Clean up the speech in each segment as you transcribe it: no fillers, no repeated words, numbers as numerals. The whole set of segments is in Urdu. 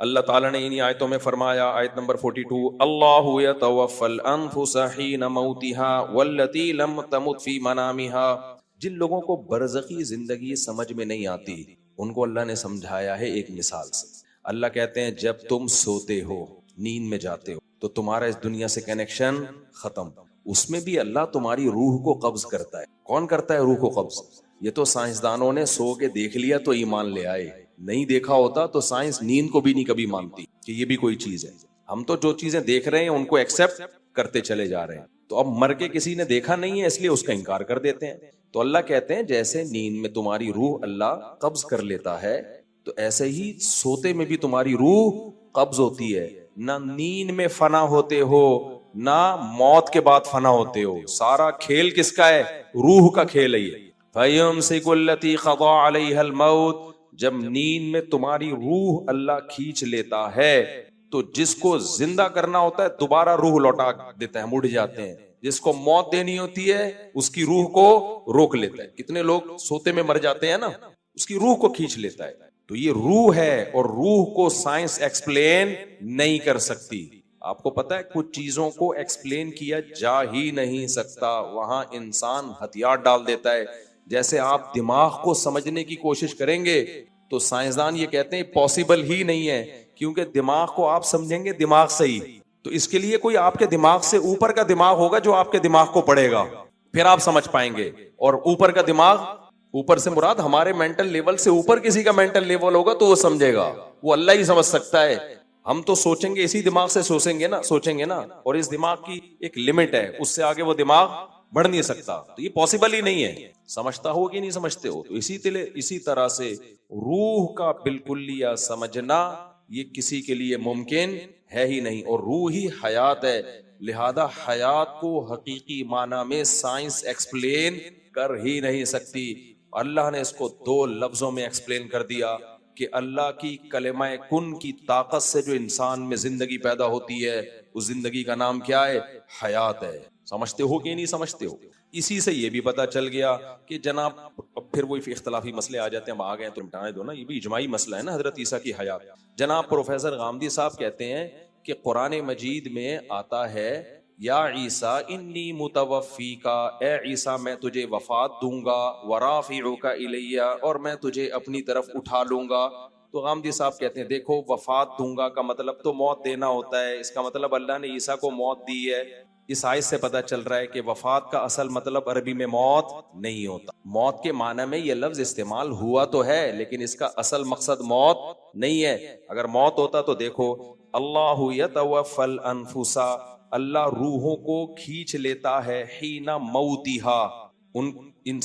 اللہ تعالیٰ نے انہی آیتوں میں فرمایا، آیت نمبر 42، اللہ یتوفی الانفس حین موتها والتی لم تمت فی منامها۔ جن لوگوں کو برزخی زندگی سمجھ میں نہیں آتی ان کو اللہ نے سمجھایا ہے ایک مثال سے۔ اللہ کہتے ہیں جب تم سوتے ہو، نیند میں جاتے ہو، تو تمہارا اس دنیا سے کنیکشن ختم، اس میں بھی اللہ تمہاری روح کو قبض کرتا ہے۔ کون کرتا ہے روح کو قبض؟ یہ تو سائنسدانوں نے سو کے دیکھ لیا تو ایمان لے آئے، نہیں دیکھا ہوتا تو سائنس نیند کو بھی نہیں کبھی مانتی کہ یہ بھی کوئی چیز ہے۔ ہم تو جو چیزیں دیکھ رہے ہیں ان کو ایکسپٹ کرتے چلے جا رہے ہیں، تو اب مر کے کسی نے دیکھا نہیں ہے اس لیے اس کا انکار کر دیتے ہیں۔ تو اللہ کہتے ہیں جیسے نیند میں تمہاری روح اللہ قبض کر لیتا ہے، تو ایسے ہی سوتے میں بھی تمہاری روح قبض ہوتی ہے۔ نہ نیند میں فنا ہوتے ہو نہ موت کے بعد فنا ہوتے ہو، سارا کھیل کس کا ہے؟ روح کا کھیل ہے یہ۔ فَيُمْسِكُ الَّتِي قَضَىٰ عَلَيْهَا الْمَوْتِ، جب نیند میں تمہاری روح اللہ کھینچ لیتا ہے تو جس کو زندہ کرنا ہوتا ہے دوبارہ روح لوٹا دیتا ہے، مڑ جاتے ہیں۔ جس کو موت دینی ہوتی ہے اس کی روح کو روک لیتا ہے۔ کتنے لوگ سوتے میں مر جاتے ہیں نا، اس کی روح کو کھینچ لیتا ہے۔ تو یہ روح ہے، اور روح کو سائنس ایکسپلین نہیں کر سکتی۔ آپ کو پتا ہے کچھ چیزوں کو ایکسپلین کیا جا ہی نہیں سکتا، وہاں انسان ہتھیار ڈال دیتا ہے۔ جیسے آپ دماغ کو سمجھنے کی کوشش کریں گے تو سائنسدان یہ کہتے ہیں پاسبل ہی نہیں ہے، کیونکہ دماغ کو آپ سمجھیں گے دماغ سے ہی، تو اس کے لیے کوئی آپ کے دماغ سے اوپر کا دماغ ہوگا جو آپ کے دماغ کو پڑھے گا، پھر آپ سمجھ پائیں گے۔ اور اوپر کا دماغ، اوپر سے مراد ہمارے مینٹل لیول سے اوپر کسی کا مینٹل لیول ہوگا تو وہ سمجھے گا، وہ اللہ ہی سمجھ سکتا ہے۔ ہم تو سوچیں گے اسی دماغ سے سوچیں گے نا، اور اس دماغ کی ایک لمٹ ہے، اس سے آگے وہ دماغ بڑھ نہیں سکتا، تو یہ پاسبل ہی نہیں ہے۔ سمجھتا ہو کہ نہیں سمجھتے ہو؟ تو اسی طرح سے روح کا بالکلیہ سمجھنا یہ کسی کے لیے ممکن ہے ہی نہیں، اور روح ہی حیات ہے، لہذا حیات کو حقیقی معنی میں سائنس ایکسپلین کر ہی نہیں سکتی۔ اللہ نے اس کو دو لفظوں میں ایکسپلین کر دیا کہ اللہ کی کلمہ کن کی طاقت سے جو انسان میں زندگی پیدا ہوتی ہے، اس زندگی کا نام کیا ہے؟ حیات ہے۔ سمجھتے ہو کہ نہیں سمجھتے ہو؟ اسی سے یہ بھی پتا چل گیا کہ جناب، اب پھر وہی اختلافی مسئلے آ جاتے ہیں، ہم آ گئے تو مٹانے دو نا، یہ بھی اجماعی مسئلہ ہے نا حضرت عیسیٰ کی حیات۔ جناب پروفیسر غامدی صاحب کہتے ہیں کہ قرآن مجید میں آتا ہے یا عیسیٰ انی متوفیکا، اے عیسیٰ میں تجھے وفات دوں گا، ورافعک الیہ، اور میں تجھے اپنی طرف اٹھا لوں گا۔ تو غامدی صاحب کہتے ہیں دیکھو، وفات دوں گا کا مطلب تو موت دینا ہوتا ہے، اس کا مطلب اللہ نے عیسیٰ کو موت دی ہے۔ اس آیت سے پتہ چل رہا ہے کہ وفات کا اصل مطلب عربی میں موت نہیں ہوتا۔ موت کے معنی میں یہ لفظ استعمال ہوا تو ہے، لیکن اس کا اصل مقصد موت نہیں ہے۔ اگر موت ہوتا تو دیکھو، اللہ یتوفی الانفس، اللہ روحوں کو کھینچ لیتا ہے، حین موتہا، ان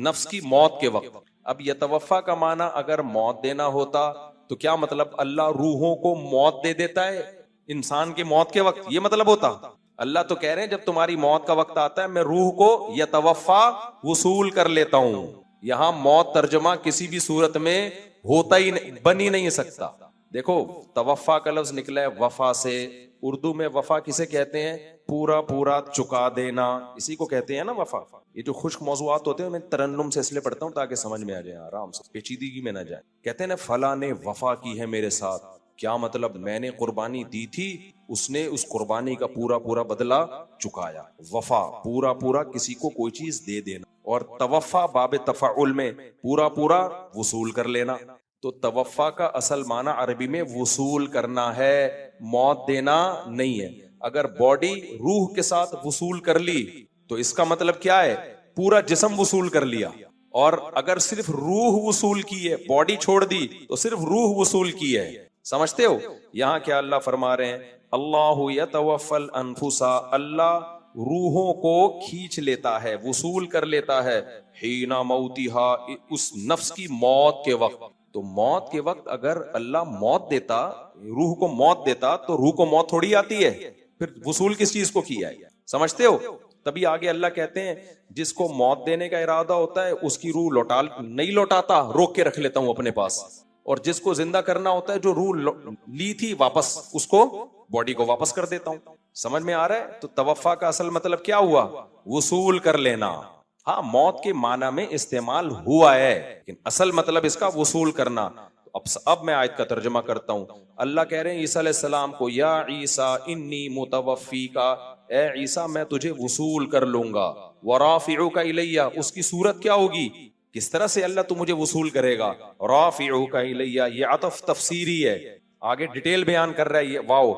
نفس کی موت کے وقت۔ اب یتوفا کا معنی اگر موت دینا ہوتا تو کیا مطلب اللہ روحوں کو موت دے دیتا ہے انسان کی موت کے وقت؟ یہ مطلب ہوتا؟ اللہ تو کہہ رہے ہیں جب تمہاری موت کا وقت آتا ہے میں روح کو یتوفا وصول کر لیتا ہوں۔ یہاں موت ترجمہ کسی بھی صورت میں ہوتا ہی نہیں، بن ہی نہیں سکتا۔ دیکھو توفا کا لفظ نکلا ہے وفا سے، اردو میں وفا کسے کہتے ہیں؟ پورا پورا چکا دینا، اسی کو کہتے ہیں نا وفا۔ یہ جو خشک موضوعات ہوتے ہیں میں ترنم سے اس لیے پڑھتا ہوں تاکہ سمجھ میں آ جائے، آرام سے، پیچیدگی میں نہ جائے۔ کہتے ہیں نا فلاں نے وفا کی ہے میرے ساتھ، کیا مطلب؟ میں نے قربانی دی تھی، اس نے اس قربانی کا پورا پورا بدلہ چکایا۔ وفا پورا پورا کسی کو کوئی چیز دے دینا، اور توفا باب تفعل میں پورا پورا وصول کر لینا۔ تو توفا کا اصل معنی عربی میں وصول کرنا ہے، موت دینا نہیں ہے۔ اگر باڈی روح کے ساتھ وصول کر لی تو اس کا مطلب کیا ہے؟ پورا جسم وصول کر لیا۔ اور اگر صرف روح وصول کی ہے، باڈی چھوڑ دی تو صرف روح وصول کی ہے۔ سمجھتے ہو؟ یہاں کیا اللہ فرما رہے ہیں؟ اللہ یتوفی الانفس، اللہ روحوں کو کھینچ لیتا ہے، وصول کر لیتا ہے، حین موتہا، اس نفس کی موت کے وقت۔ تو موت کے وقت اگر اللہ موت دیتا، روح کو موت دیتا، تو روح کو موت تھوڑی آتی ہے، پھر وصول کس چیز کو کیا ہے؟ سمجھتے ہو؟ تبھی آگے اللہ کہتے ہیں جس کو موت دینے کا ارادہ ہوتا ہے اس کی روح نہیں لوٹاتا، روک کے رکھ لیتا ہوں اپنے پاس، اور جس کو زندہ کرنا ہوتا ہے جو روح لی تھی واپس، اس کو باڈی کو واپس کر دیتا ہوں۔ سمجھ میں آ رہا ہے؟ تو توفا کا اصل مطلب کیا ہوا؟ وصول کر لینا۔ ہاں موت کے معنی میں استعمال ہوا ہے لیکن اصل مطلب اس کا وصول کرنا۔ اب میں آیت کا ترجمہ کرتا ہوں. اللہ کہہ رہے ہیں عیسیٰ علیہ السلام کو یا عیسیٰ انی متوفیکا، اے عیسیٰ میں تجھے وصول کر لوں گا. ورافعوک الیہ، اس کی صورت کیا ہوگی؟ کس طرح سے اللہ تو مجھے وصول کرے گا؟ رافعوک الیہ، یہ عطف تفسیری ہے، آگے ڈیٹیل بیان کر رہا ہے یہ. واو،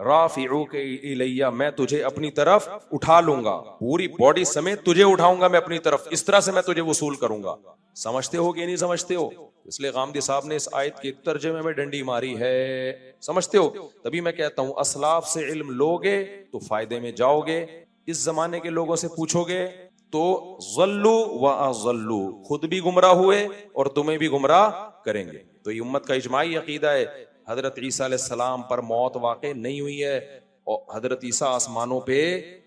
رافعوک الیہ، میں تجھے اپنی طرف اٹھا لوں گا، پوری باڈی سمیت تجھے اٹھاؤں گا میں اپنی طرف، اس طرح سے میں تجھے وصول کروں گا. سمجھتے ہو کہ نہیں سمجھتے ہو؟ اس لیے غامدی صاحب نے اس آیت کے ترجمے میں ڈنڈی ماری ہے. سمجھتے ہو؟ تبھی میں کہتا ہوں اسلاف سے علم لوگے تو فائدے میں جاؤ گے، اس زمانے کے لوگوں سے پوچھو گے تو ضلوا واضلوا، خود بھی گمراہ ہوئے اور تمہیں بھی گمراہ کریں گے. تو یہ امت کا اجماعی عقیدہ ہے. حضرت عیسیٰ علیہ السلام پر موت واقع نہیں ہوئی ہے، اور حضرت عیسیٰ آسمانوں پہ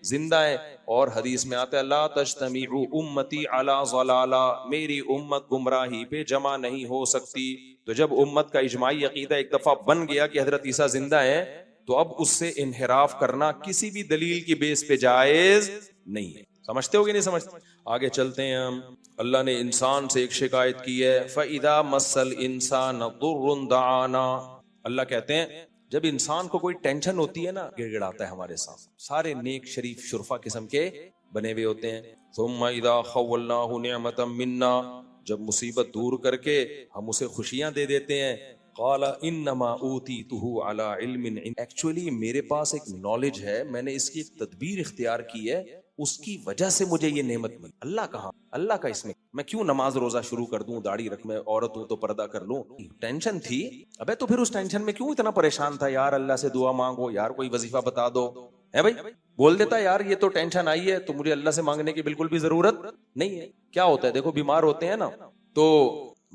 زندہ ہے، اور حدیث میں آتا ہے لا تجتمع امتی علی ضلالہ، میری امت گمراہی پہ جمع نہیں ہو سکتی. تو جب امت کا اجماعی عقیدہ ایک دفعہ بن گیا کہ حضرت عیسیٰ زندہ ہے، تو اب اس سے انحراف کرنا کسی بھی دلیل کی بیس پہ جائز نہیں ہے. سمجھتے ہو کہ نہیں سمجھتے؟ آگے چلتے ہیں ہم. اللہ نے انسان سے ایک شکایت کی ہے، فَإِذَا مَسَّ الْإِنسَانَ ضُرٌّ دَعَانَا. اللہ کہتے ہیں جب انسان کو کوئی ٹینشن ہوتی ہے نا، گڑ گڑاتا ہے ہمارے ساتھ. سارے نیک شریف شرفا قسم کے بنے ہوئے ہوتے ہیں. ثم اذا خولناه نعمتا منا، جب مصیبت دور کر کے ہم اسے خوشیاں دے دیتے ہیں. قال انما اوتیتہ علی علم، ایکچولی میرے پاس ایک نالج ہے، میں نے اس کی ایک تدبیر اختیار کی ہے، اس کی وجہ سے مجھے یہ نعمت ملی. اللہ کہاں؟ اللہ کا اس میں کیوں نماز روزہ شروع کر دوں، داڑھی رکھ، میں عورت ہوں تو پردہ کر لوں؟ ٹینشن تھی. ابے تو پھر اس ٹینشن میں کیوں اتنا پریشان تھا؟ یار اللہ سے دعا مانگو، یار کوئی وظیفہ بتا دو. ہے بھائی، بول دیتا یار یہ تو ٹینشن آئی ہے تو مجھے اللہ سے مانگنے کی بالکل بھی ضرورت نہیں ہے. کیا ہوتا ہے دیکھو، بیمار ہوتے ہیں نا تو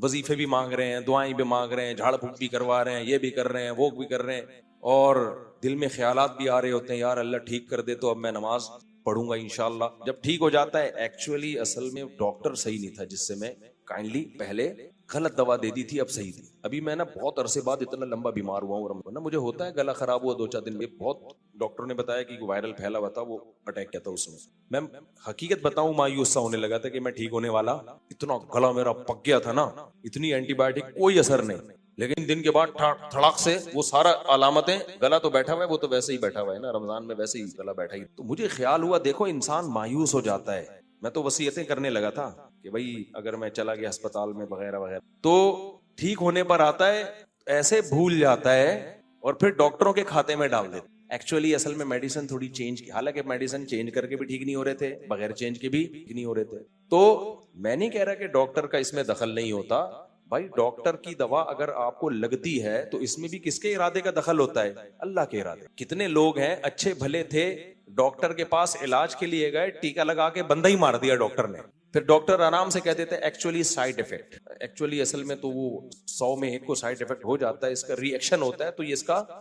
وظیفے بھی مانگ رہے ہیں، دعائیں بھی مانگ رہے ہیں، جھاڑ پھونک بھی کروا رہے ہیں، یہ بھی کر رہے ہیں، وہ بھی کر رہے ہیں، اور دل میں خیالات بھی آ رہے ہوتے ہیں یار اللہ ٹھیک کر دے تو اب میں نماز پڑھوں گا انشاءاللہ. جب ٹھیک ہو جاتا ہے، ایکچولی اصل میں ڈاکٹر صحیح نہیں تھا جس سے میں کائنڈلی پہلے غلط دوا دے دی تھی، اب صحیح تھی. ابھی میں نا بہت عرصے بعد اتنا لمبا بیمار ہوا ہوں، نا مجھے ہوتا ہے گلا خراب ہوا 2-4 دن میں، بہت ڈاکٹر نے بتایا کہ وائرل پھیلا ہوا تھا، وہ اٹیک کیا تھا اس میں حقیقت بتاؤں مایوس سا ہونے لگا تھا کہ میں ٹھیک ہونے والا، اتنا گلا میرا پک گیا تھا نا، اتنی اینٹی بایوٹک کوئی اثر نہیں. لیکن دن کے بعد تھڑاک سے وہ سارا علامتیں، گلا تو بیٹھا ہوا ہے، وہ تو ویسے ہی بیٹھا ہوا ہے نا، رمضان میں ویسے ہی گلا بیٹھا ہی. تو مجھے خیال ہوا دیکھو انسان مایوس ہو جاتا ہے. میں تو وصیتیں کرنے لگا تھا کہ بھائی اگر میں چلا گیا ہسپتال میں وغیرہ وغیرہ، تو ٹھیک ہونے پر آتا ہے ایسے بھول جاتا ہے اور پھر ڈاکٹروں کے کھاتے میں ڈال دیتا. ایکچولی اصل میں میڈیسن تھوڑی چینج کی، حالانکہ میڈیسن چینج کر کے بھی ٹھیک نہیں ہو رہے تھے، بغیر چینج کے بھی ٹھیک نہیں ہو رہے تھے. تو میں نہیں کہہ رہا کہ ڈاکٹر کا اس میں دخل نہیں ہوتا. بھائی ڈاکٹر کی دوا اگر آپ کو لگتی ہے تو اس میں بھی کس کے ارادے کا دخل ہوتا ہے؟ اللہ کے ارادے. کتنے لوگ ہیں اچھے بھلے تھے، ڈاکٹر کے پاس علاج کے لیے گئے، ٹیکا لگا کے بندہ ہی مار دیا ڈاکٹر نے. پھر ڈاکٹر آرام سے کہہ دیتے ایکچولی سائیڈ افیکٹ، ایکچولی اصل میں تو وہ 100 میں 1 کو سائیڈ افیکٹ ہو جاتا ہے، اس کا ری ایکشن ہوتا ہے، تو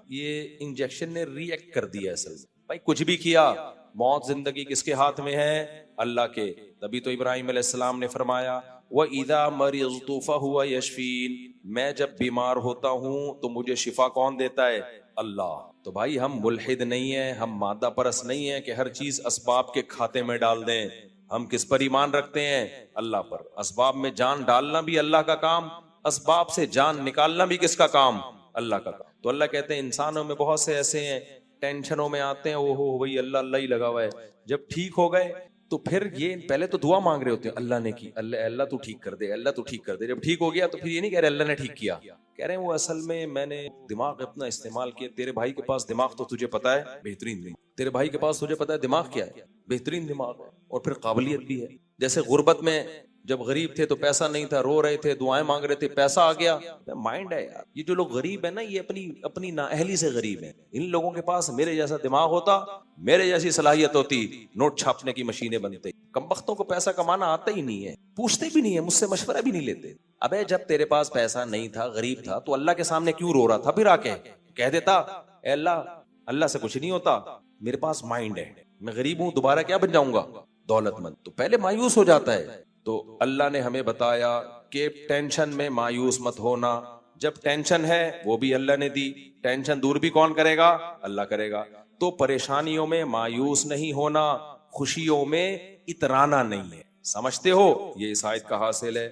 یہ انجیکشن نے ری ایکٹ کر دیا اصل میں. بھائی کچھ بھی کیا، موت زندگی کس کے ہاتھ میں ہے؟ اللہ کے. تبھی تو ابراہیم علیہ السلام نے فرمایا وَإِذَا مَرِضْتُ فَهُوَ يَشْفِينِ، میں جب بیمار ہوتا ہوں تو مجھے شفا کون دیتا ہے؟ اللہ. تو بھائی ہم ملحد نہیں ہیں، ہم مادہ پرست نہیں ہیں کہ ہر چیز اسباب کے کھاتے میں ڈال دیں. ہم کس پر ایمان رکھتے ہیں؟ اللہ پر. اسباب میں جان ڈالنا بھی اللہ کا کام، اسباب سے جان نکالنا بھی کس کا کام؟ اللہ کا کام. تو اللہ کہتے ہیں انسانوں میں بہت سے ایسے ہیں ٹینشنوں میں آتے ہیں، اوہ وہی اللہ اللہ ہی لگا ہوا ہے. جب ٹھیک ہو گئے تو پھر یہ پہلے تو دعا مانگ رہے ہوتے ہیں اللہ نے کی، اللہ تو ٹھیک کر دے، اللہ تو ٹھیک کر دے. جب ٹھیک ہو گیا تو پھر یہ نہیں کہہ رہے اللہ نے ٹھیک کیا، کہہ رہے ہیں وہ اصل میں نے دماغ اپنا استعمال کیا. تیرے بھائی کے پاس دماغ تو تجھے پتا ہے بہترین دماغ، تیرے بھائی کے پاس تجھے پتا ہے دماغ کیا ہے؟ بہترین دماغ ہے، اور پھر قابلیت بھی ہے. جیسے غربت میں جب غریب تھے تو پیسہ نہیں تھا، رو رہے تھے، دعائیں مانگ رہے تھے، پیسہ آ گیا. مائنڈ ہے یار. یہ جو لوگ غریب ہیں نا، یہ اپنی نااہلی سے غریب ہیں. ان لوگوں کے پاس میرے جیسا دماغ ہوتا، میرے جیسی صلاحیت ہوتی، نوٹ چھاپنے کی مشینیں بنتے. کمبختوں کو پیسہ کمانا آتا ہی نہیں ہے، پوچھتے بھی نہیں ہے، مجھ سے مشورہ بھی نہیں لیتے. ابے جب تیرے پاس پیسہ نہیں تھا، غریب تھا، تو اللہ کے سامنے کیوں رو رہا تھا؟ پھر آ کے کہہ دیتا اے اللہ سے کچھ نہیں ہوتا، میرے پاس مائنڈ ہے، میں غریب ہوں، دوبارہ کیا بن جاؤں گا؟ دولت مند. تو پہلے مایوس ہو جاتا ہے. تو اللہ نے ہمیں بتایا کہ ٹینشن میں مایوس مت ہونا. جب ٹینشن ہے وہ بھی اللہ نے دی، ٹینشن دور بھی کون کرے گا؟ اللہ کرے گا. تو پریشانیوں میں مایوس نہیں ہونا، خوشیوں میں اترانا نہیں ہے. سمجھتے ہو؟ یہ اس آیت کا حاصل ہے.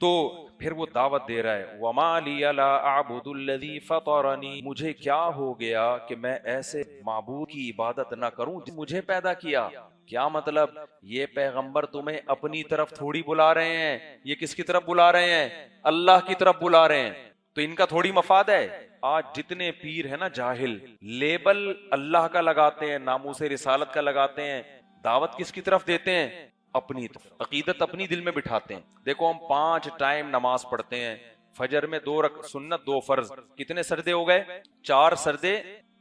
تو پھر وہ دعوت دے رہا ہے وَمَا لِيَ لَا أَعْبُدُ الَّذِي فَطَرَنِي، مجھے کیا ہو گیا کہ میں ایسے معبود کی عبادت نہ کروں جس نے مجھے پیدا کیا۔ کیا مطلب؟ یہ پیغمبر تمہیں اپنی طرف تھوڑی بلا رہے ہیں، یہ کس کی طرف بلا رہے ہیں؟ اللہ کی طرف بلا رہے ہیں، تو ان کا تھوڑی مفاد ہے۔ آج جتنے پیر ہیں نا جاہل، لیبل اللہ کا لگاتے ہیں، ناموس رسالت کا لگاتے ہیں، دعوت کس کی طرف دیتے ہیں؟ اپنی طرف، عقیدت اپنی دل میں بٹھاتے ہیں۔ دیکھو ہم 5 ٹائم نماز پڑھتے ہیں، فجر میں 2 سنت 2 فرض، کتنے سجدے ہو گئے؟ 4 سجدے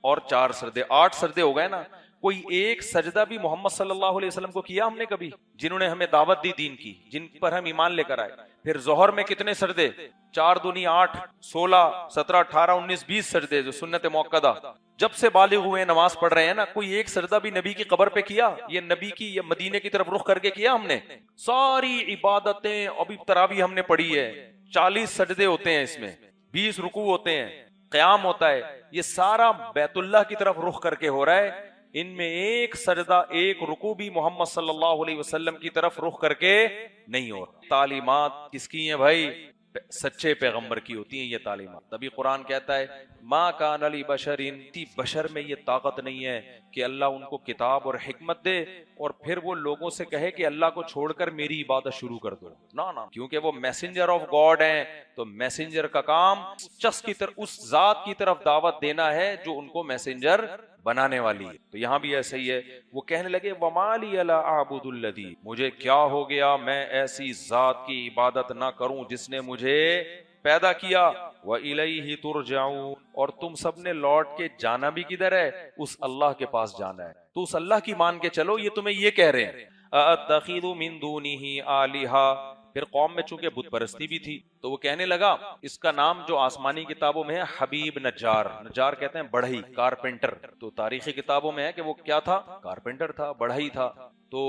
اور 4 سجدے، 8 سجدے ہو گئے نا۔ کوئی ایک سجدہ بھی محمد صلی اللہ علیہ وسلم کو کیا ہم نے کبھی؟ جنہوں نے ہمیں دعوت دی دین کی، جن پر ہم ایمان لے کر آئے۔ پھر ظہر میں کتنے سجدے؟ 4 دونی 8، 16، 17، 18، 19، 20 سجدے جو سنت موقدہ۔ جب سے بالغ ہوئے نماز پڑھ رہے ہیں نا، کوئی ایک سجدہ بھی نبی کی قبر پہ کیا؟ یہ نبی کی یا مدینے کی طرف رخ کر کے کیا ہم نے؟ ساری عبادتیں، ابھی تراویح ہم نے پڑھی ہے، 40 سجدے ہوتے ہیں، اس میں 20 رکوع ہوتے ہیں، قیام ہوتا ہے، یہ سارا بیت اللہ کی طرف رخ کر کے ہو رہا ہے۔ ان میں ایک سجدہ، ایک رکوع بھی محمد صلی اللہ علیہ وسلم کی طرف رخ کر کے نہیں ہو رہا۔ تعلیمات کس کی ہیں بھائی؟ سچے پیغمبر کی ہوتی ہیں یہ تعلیمات۔ تبھی قرآن کہتا ہے ما کان لبشر، بشر میں یہ طاقت نہیں ہے کہ اللہ ان کو کتاب اور حکمت دے اور پھر وہ لوگوں سے کہے کہ اللہ کو چھوڑ کر میری عبادت شروع کر دو۔ نہ، کیونکہ وہ میسنجر آف گاڈ ہیں، تو میسنجر کا کام اس ذات کی طرف دعوت دینا ہے جو ان کو میسنجر بنانے والی ہے۔ تو یہاں بھی ایسے ہی ہے، وہ کہنے لگے وَمَا لِيَ لَا أَعْبُدُ الَّذِي، مجھے کیا ہو گیا میں ایسی ذات کی عبادت نہ کروں جس نے مجھے پیدا کیا، وَإِلَيْهِ تُرْجَعُونَ، اور تم سب نے لوٹ کے جانا بھی کدھر ہے؟ اس اللہ کے پاس جانا ہے، تو اس اللہ کی مان کے چلو۔ یہ تمہیں یہ کہہ رہے ہیں أَأَتَّخِذُ مِن دُونِهِ آلِهَةً، پھر قوم میں چونکہ بت پرستی بھی تھی تو وہ کہنے لگا، اس کا نام جو آسمانی کتابوں میں ہے حبیب نجار، نجار کہتے ہیں بڑھئی، کارپینٹر، تو تاریخی کتابوں میں ہے کہ وہ کیا تھا؟ کارپینٹر تھا، بڑھئی تھا۔ تو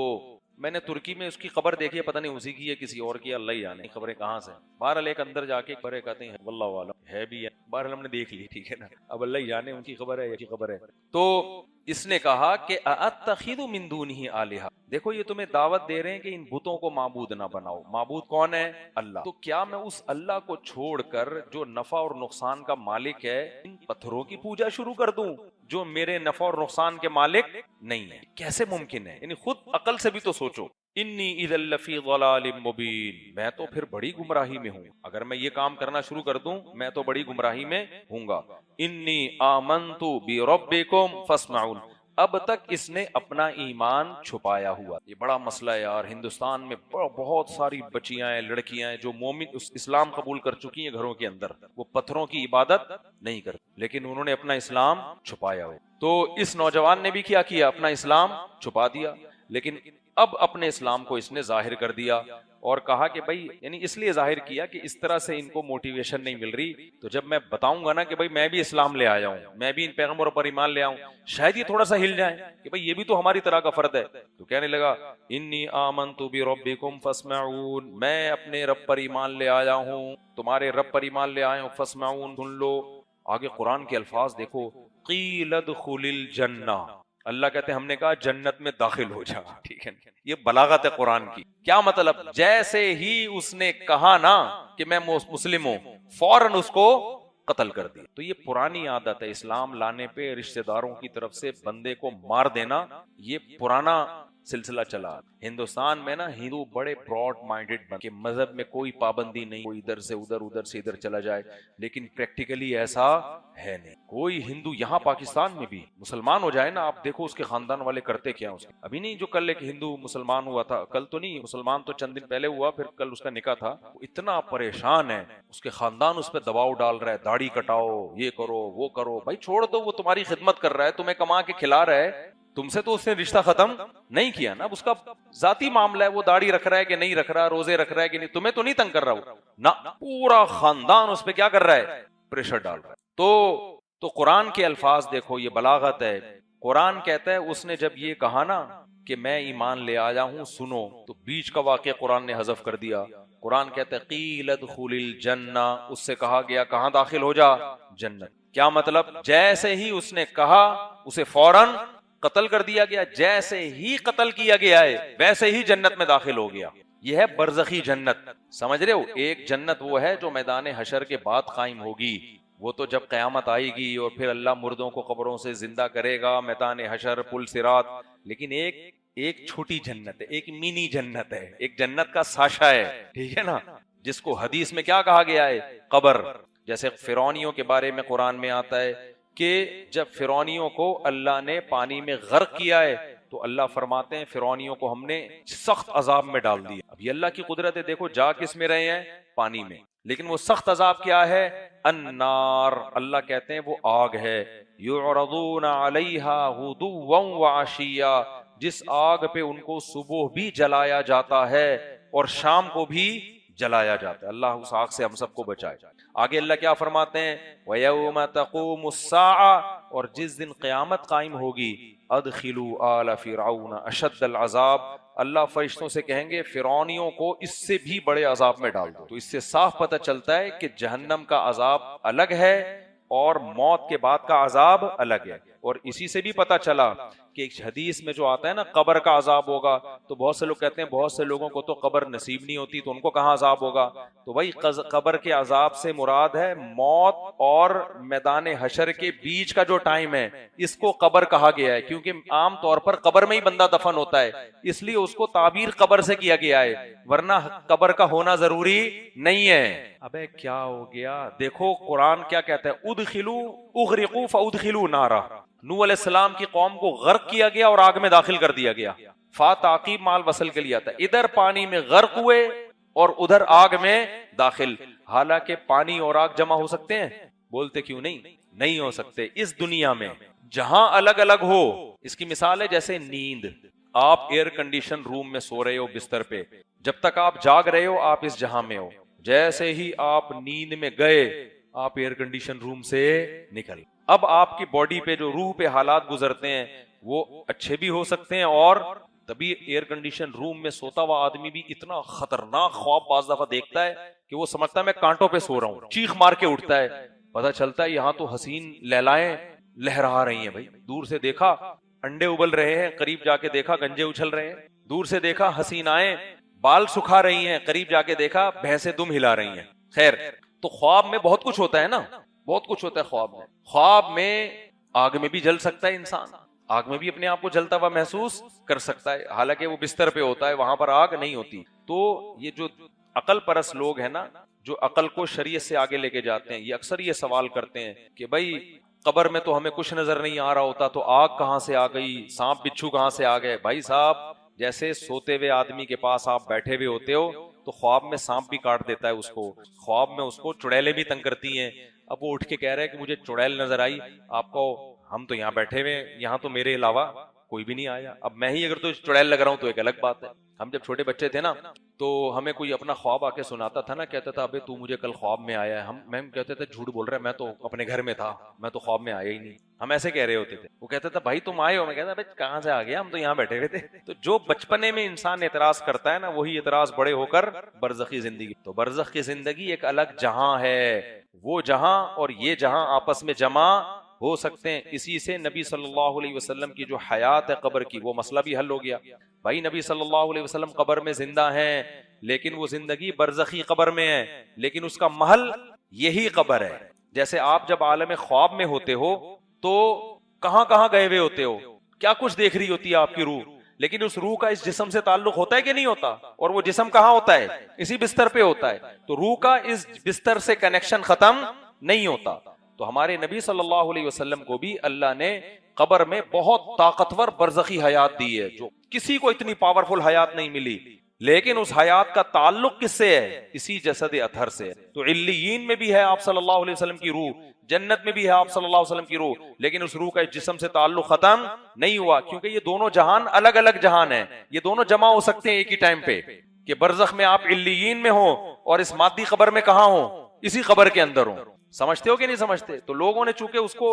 میں نے ترکی میں اس کی خبر دیکھی ہے، پتہ نہیں اسی کی ہے کسی اور کی، اللہ ہی جانے خبریں کہاں سے۔ بہرحال ایک اندر جا کے خبریں کہتے ہیں واللہ عالم، ہے بھی ہے، بہرحال ہم نے دیکھ لی، ٹھیک ہے نا، اب اللہ ہی جانے ان کی خبر ہے یا کی خبر ہے۔ تو اس نے کہا کہ اَأَتَّخِذُ مِن دُونِهِ آلِهَةً، دیکھو یہ تمہیں دعوت دے رہے ہیں کہ ان بتوں کو معبود نہ بناؤ۔ معبود کون ہے؟ اللہ۔ تو کیا میں اس اللہ کو چھوڑ کر جو نفع اور نقصان کا مالک ہے، ان پتھروں کی پوجا شروع کر دوں جو میرے نفع اور نقصان کے مالک نہیں ہے؟ کیسے ممکن ہے؟ یعنی خود عقل سے بھی تو سوچو۔ انی اذا لفی ضلال مبین، میں تو پھر بڑی گمراہی میں ہوں، اگر میں یہ کام کرنا شروع کر دوں میں تو بڑی گمراہی میں ہوں گا۔ انی آمنت بربکم فاسمعون، اب تک اس نے اپنا ایمان چھپایا ہوا۔ یہ بڑا مسئلہ ہے یار، ہندوستان میں بہت ساری بچیاں ہیں، لڑکیاں ہیں جو مومن اسلام قبول کر چکی ہیں گھروں کے اندر، وہ پتھروں کی عبادت نہیں کرتی لیکن انہوں نے اپنا اسلام چھپایا ہوا۔ تو اس نوجوان نے بھی کیا کیا؟ اپنا اسلام چھپا دیا، لیکن اب اپنے اسلام کو اس نے ظاہر کر دیا اور کہا کہ بھائی، یعنی اس لیے ظاہر کیا کہ اس طرح سے ان کو موٹیویشن نہیں مل رہی، تو جب میں بتاؤں گا نا کہ بھائی میں بھی اسلام لے آیا ہوں، میں بھی ان پیغمبروں پر ایمان لے آؤں، شاید یہ تھوڑا سا ہل جائیں کہ بھائی یہ بھی تو ہماری طرح کا فرد ہے۔ تو کہنے لگا انی آمنت بربکم فاسمعون، میں اپنے رب پر ایمان لے آیا ہوں، تمہارے رب پر ایمان لے آیا ہوں، فاسمعون، سن لو۔ آگے قرآن کے الفاظ دیکھو، قیل ادخل الجنہ، اللہ کہتے ہیں ہم نے کہا جنت میں داخل ہو جا، ٹھیک ہے، یہ بلاغت ہے قرآن کی۔ کیا مطلب؟ جیسے ہی اس نے کہا نا کہ میں مسلم ہوں، فوراً اس کو قتل کر دیا۔ تو یہ پرانی عادت ہے، اسلام لانے پہ رشتہ داروں کی طرف سے بندے کو مار دینا، یہ پرانا سلسلہ چلا۔ ہندوستان میں نا ہندو بڑے براڈ مائنڈڈ بن کہ مذہب میں کوئی پابندی نہیں، کوئی ادھر سے ادھر، ادھر سے ادھر چلا جائے، لیکن پریکٹیکلی ایسا ہے نہیں۔ کوئی ہندو یہاں پاکستان میں بھی مسلمان ہو جائے نا، آپ دیکھو اس کے خاندان والے کرتے کیا اس کے۔ ابھی نہیں جو کل ایک ہندو مسلمان ہوا تھا، کل تو نہیں، مسلمان تو چند دن پہلے ہوا، پھر کل اس کا نکاح تھا، وہ اتنا پریشان ہے، اس کے خاندان اس پہ دباؤ ڈال رہا ہے، داڑھی کٹاؤ، یہ کرو وہ کرو۔ بھائی چھوڑ دو، وہ تمہاری خدمت کر رہا ہے، تمہیں کما کے کھلا رہا ہے، تم سے تو اس نے رشتہ ختم نہیں کیا نا، اب اس کا ذاتی معاملہ ہے، وہ داڑھی رکھ رہا ہے کہ نہیں رکھ رہا، روزے رکھ رہا ہے کہ نہیں، تمہیں تو نہیں تنگ کر رہا وہ نہ، پورا خاندان اس پہ کیا کر رہا ہے؟ پریشر ڈال رہا ہے۔ تو قرآن کے الفاظ دیکھو، یہ بلاغت ہے۔ قرآن کہتا ہے اس نے جب یہ کہا نا کہ میں ایمان لے آیا ہوں، سنو، تو بیچ کا واقعہ قرآن نے حذف کر دیا۔ قرآن کہتا ہے قیل ادخل الجنہ، اس سے کہا گیا کہاں داخل ہو جا؟ جنت۔ کیا مطلب؟ جیسے ہی اس نے کہا اسے فوراً قتل کر دیا گیا، جیسے ہی قتل کیا گیا ہے ویسے ہی جنت میں داخل ہو گیا۔ یہ ہے برزخی جنت. سمجھ رہے ہو؟ ایک جنت وہ ہے جو میدان حشر کے بعد قائم ہوگی، وہ تو جب قیامت آئے گی اور پھر اللہ مردوں کو قبروں سے زندہ کرے گا، میدان حشر، پل صراط. لیکن ایک چھوٹی جنت ہے، ایک منی جنت ہے، ایک جنت کا ساشا ہے، ٹھیک ہے نا، جس کو حدیث میں کیا کہا گیا ہے؟ قبر. جیسے فرعونیوں کے بارے میں قرآن میں آتا ہے کہ جب فرعونیوں کو اللہ نے پانی میں غرق کیا ہے تو اللہ فرماتے ہیں فرعونیوں کو ہم نے سخت عذاب میں ڈال دیا. اب یہ اللہ کی قدرت ہے، دیکھو جا کس میں رہے ہیں؟ پانی میں. لیکن وہ سخت عذاب کیا ہے؟ النار. اللہ کہتے ہیں وہ آگ ہے. یعرضون علیہا غدوا وعشیا، جس آگ پہ ان کو صبح بھی جلایا جاتا ہے اور شام کو بھی جلایا جاتا ہے. اللہ اس آگ سے ہم سب کو بچائے. آگے اللہ کیا فرماتے ہیں؟ وَيَوْمَ تَقُومُ السَّاعَةُ، اور جس دن قیامت قائم ہوگی، ادخلوا آل فرعون اشد العذاب، اللہ فرشتوں سے کہیں گے فرعونیوں کو اس سے بھی بڑے عذاب میں ڈال دو. تو اس سے صاف پتہ چلتا ہے کہ جہنم کا عذاب الگ ہے اور موت کے بعد کا عذاب الگ ہے. اور اسی سے بھی پتہ چلا کہ ایک حدیث میں جو آتا ہے نا قبر کا عذاب ہوگا، تو بہت سے لوگ کہتے ہیں بہت سے لوگوں کو تو قبر نصیب نہیں ہوتی تو ان کو کہاں عذاب ہوگا. تو بھائی قبر کے عذاب سے مراد ہے موت اور میدان حشر کے بیچ کا جو ٹائم ہے، اس کو قبر کہا گیا ہے، کیونکہ عام طور پر قبر میں ہی بندہ دفن ہوتا ہے، اس لیے اس کو تعبیر قبر سے کیا گیا ہے، ورنہ قبر کا ہونا ضروری نہیں ہے. ابے کیا ہو گیا؟ دیکھو قرآن کیا کہتا ہے؟ ادخلوا اغرقوا فادخلوا نارا. نوح علیہ السلام کی قوم کو غرق کیا گیا اور آگ میں داخل کر دیا گیا. فا تعقیب مال وصل کے لیے آتا ہے، ادھر پانی میں غرق ہوئے اور ادھر آگ میں داخل. حالانکہ پانی اور آگ جمع ہو سکتے ہیں؟ بولتے کیوں نہیں ہو سکتے. اس دنیا میں جہاں الگ الگ ہو، اس کی مثال ہے جیسے نیند. آپ ایئر کنڈیشن روم میں سو رہے ہو بستر پہ، جب تک آپ جاگ رہے ہو آپ اس جہاں میں ہو، جیسے ہی آپ نیند میں گئے آپ ایئر کنڈیشن روم سے نکل. اب آپ کی باڈی پہ جو روح پہ حالات گزرتے ہیں وہ اچھے بھی ہو سکتے ہیں، اور تبھی ایئر کنڈیشن روم میں سوتا ہوا آدمی بھی اتنا خطرناک خواب بعض دفعہ دیکھتا ہے کہ وہ سمجھتا ہے میں کانٹوں پہ سو رہا ہوں، چیخ مار کے اٹھتا ہے، پتہ چلتا ہے یہاں تو حسین لیلائیں لہرا رہی ہیں. بھائی دور سے دیکھا انڈے ابل رہے ہیں، قریب جا کے دیکھا گنجے اچھل رہے ہیں. دور سے دیکھا حسینائیں بال سکھا رہی ہیں، قریب جا کے دیکھا بھینسیں دم ہلا رہی ہیں. خیر، تو خواب میں بہت کچھ ہوتا ہے نا، بہت کچھ ہوتا ہے خواب میں. خواب میں آگ میں بھی جل سکتا ہے انسان، آگ میں بھی اپنے آپ کو جلتا ہوا محسوس کر سکتا ہے، حالانکہ وہ بستر پہ ہوتا ہے، وہاں پر آگ نہیں ہوتی. تو یہ جو عقل پرست لوگ ہیں نا، جو عقل کو شریعت سے آگے لے کے جاتے ہیں، یہ اکثر یہ سوال کرتے ہیں کہ بھائی قبر میں تو ہمیں کچھ نظر نہیں آ رہا ہوتا، تو آگ کہاں سے آ گئی، سانپ بچھو کہاں سے آ گئے؟ بھائی صاحب، جیسے سوتے ہوئے آدمی کے پاس آپ بیٹھے ہوئے ہوتے ہو تو خواب میں سانپ بھی کاٹ دیتا ہے اس کو، خواب میں اس کو چڑیلیں بھی تنگ کرتی ہیں. اب وہ اٹھ کے کہہ رہے ہیں کہ مجھے چڑیل نظر آئی، آپ کو ہم تو یہاں بیٹھے ہوئے ہیں، یہاں تو میرے علاوہ کوئی بھی نہیں آیا. اب میں ہی اگر تو چڑیل لگ رہا ہوں تو ایک الگ بات ہے. ہم جب چھوٹے بچے تھے نا تو ہمیں کوئی اپنا خواب آ کے سناتا تھا نا، کہتا تھا ابے تو مجھے کل خواب میں آیا ہے، ہم کہتے تھے جھوٹ بول رہا ہے، میں تو اپنے گھر میں تھا، میں تو خواب میں آیا ہی نہیں. ہم ایسے کہہ رہے ہوتے تھے. وہ کہتا تھا بھائی تم آئے ہو، میں کہتا بھائی کہاں سے آ گیا، ہم تو یہاں بیٹھے ہوئے تھے. تو جو بچپنے میں انسان اعتراض کرتا ہے نا، وہی اعتراض بڑے ہو کر برزخی زندگی. تو برزخ کی زندگی ایک الگ جہاں ہے، وہ جہاں اور یہ جہاں آپس میں جمع ہو سکتے ہیں. اسی سے نبی صلی اللہ علیہ وسلم کی جو حیات ہے قبر کی، وہ مسئلہ بھی حل ہو گیا. بھائی نبی صلی اللہ علیہ وسلم قبر میں زندہ ہیں، لیکن وہ زندگی برزخی قبر میں ہے، لیکن اس کا محل یہی قبر ہے. جیسے آپ جب عالم خواب میں ہوتے ہو تو کہاں کہاں گئے ہوئے ہوتے ہو، کیا کچھ دیکھ رہی ہوتی ہے آپ کی روح، لیکن اس روح کا اس جسم سے تعلق ہوتا ہے کہ نہیں ہوتا؟ اور وہ جسم کہاں ہوتا ہے؟ اسی بستر پہ ہوتا ہے. تو روح کا اس بستر سے کنیکشن ختم نہیں ہوتا. تو ہمارے نبی صلی اللہ علیہ وسلم کو بھی اللہ نے قبر میں بہت طاقتور برزخی حیات دی ہے، جو کسی کو اتنی پاورفل حیات نہیں ملی. لیکن اس حیات کا تعلق کس سے ہے؟ اسی جسد اطہر سے. تو علیین میں بھی ہے آپ صلی اللہ علیہ وسلم کی روح، جنت میں بھی ہے آپ صلی اللہ علیہ وسلم کی روح، لیکن اس روح کا اس جسم سے تعلق ختم نہیں ہوا، کیونکہ یہ دونوں جہان الگ الگ جہان ہیں. یہ دونوں جمع ہو سکتے ہیں ایک ہی ٹائم پہ، کہ برزخ میں آپ علیین میں ہو اور اس مادی قبر میں کہاں ہو؟ اسی قبر کے اندر ہو. سمجھتے ہو کہ نہیں سمجھتے؟ تو لوگوں نے چونکہ اس کو